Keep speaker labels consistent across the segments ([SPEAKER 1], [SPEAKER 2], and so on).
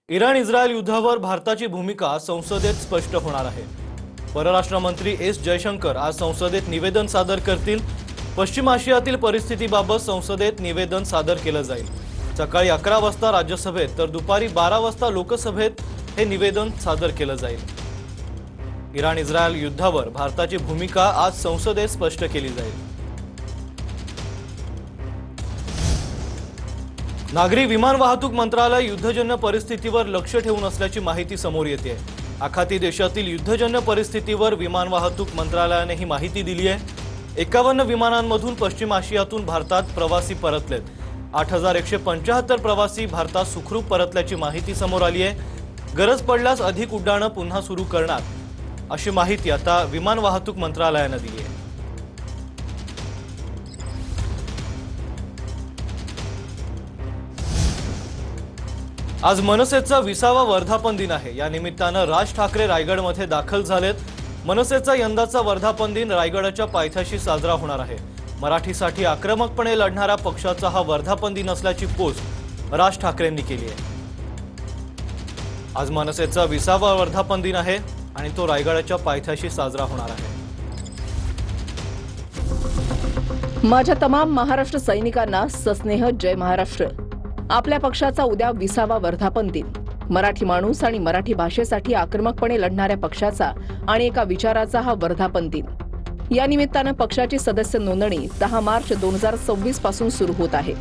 [SPEAKER 1] Iran Israel युद्धावर भारताची भूमिका संसदेत स्पष्ट होणार आहे। परराष्ट्र मंत्री एस जयशंकर आज संसदेत निवेदन सादर करतील। पश्चिम आशियातील परिस्थितीबाबत संसदेत निवेदन सादर केलं जाईल। सकाळी 11 वाजता राज्यसभेत तर दुपारी 12 वाजता लोकसभेत हे निवेदन सादर केलं जाईल। इराण इस्रायल युद्धावर भारताची भूमिका आज संसदेत स्पष्ट केली जाईल। नागरी विमान वाहतूक मंत्रालय युद्धजन्य परिस्थितीवर लक्ष ठेवून असल्याची माहिती समोर येते। आखाती देशातील युद्धजन्य परिस्थितीवर विमान वाहतूक मंत्रालयाने ही माहिती दिली आहे। 51 विमानांमधून पश्चिम आशियातून भारतात प्रवासी परतलेत। 8175 प्रवासी भारतात सुखरूप परतल्याची माहिती समोर आली आहे। गरज पडल्यास अधिक उड्डाणे पुन्हा सुरू करणार अशी माहिती आता विमान वाहतूक मंत्रालयाने दिली आहे। आज मनसेचा 20वा वर्धापन दिन आहे। या निमित्ताने राज ठाकरे रायगडमध्ये दाखल झालेत। मनसेचा यंदाचा वर्धापन दिन रायगडच्या पायथ्याशी साजरा होणार आहे। मराठीसाठी आक्रमकपणे लढणाऱ्या पक्षाचा हा वर्धापन दिन असल्याची पोस्ट राज ठाकरेंनी केली आहे। आज मनसेचा 20वा वर्धापन दिन आहे आणि तो रायगडच्या पायथ्याशी साजरा होणार आहे।
[SPEAKER 2] माझ्या तमाम महाराष्ट्र सैनिकांना सस्नेह जय महाराष्ट्र। आपल्या पक्षाचा उद्या 20वा वर्धापन दिन। मराठी माणूस आणि मराठी भाषेसाठी आक्रमकपणे लढणाऱ्या पक्षाचा आणि एका विचाराचा हा वर्धापन दिन। या निमित्ताने पक्षाची सदस्य नोंदणी 10 मार्च 2026 पासून सुरू होत आहे।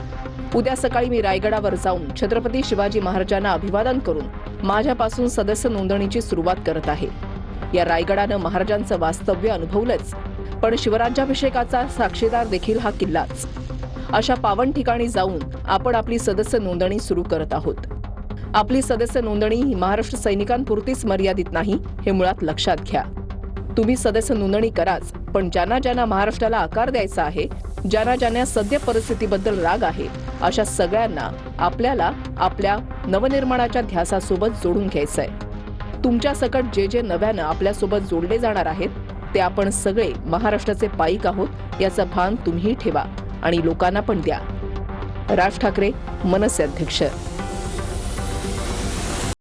[SPEAKER 2] उद्या सकाळी मी रायगडावर जाऊन छत्रपती शिवाजी महाराजांना अभिवादन करून माझ्यापासून सदस्य नोंदणीची सुरुवात करत आहे। या रायगडाने महाराजांचं वास्तव्य अनुभवलंच, पण शिवराज्याभिषेकाचा साक्षीदार देखील हा किल्लाच। अशा पावन ठिकाणी जाऊन आपण आपली सदस्य नोंदणी सुरू करत आहोत। आपली सदस्य नोंदणी ही महाराष्ट्र सैनिकांपुरतीच मर्यादित नाही, हे मुळात लक्षात घ्या। तुम्ही सदस्य नोंदणी कराच, पण ज्यांना ज्यांना महाराष्ट्राला आकार द्यायचा आहे, ज्यांना सद्य परिस्थितीबद्दल राग आहे, अशा सगळ्यांना आपल्याला आपल्या नवनिर्माणाच्या ध्यासासोबत जोडून घ्यायचंय। तुमच्या सकट जे जे नव्यानं आपल्यासोबत जोडले जाणार आहेत, ते आपण सगळे महाराष्ट्राचे पाईक आहोत याचं भान तुम्ही ठेवा आणि लोकांना पण द्या। राज ठाकरे, मनसे अध्यक्ष।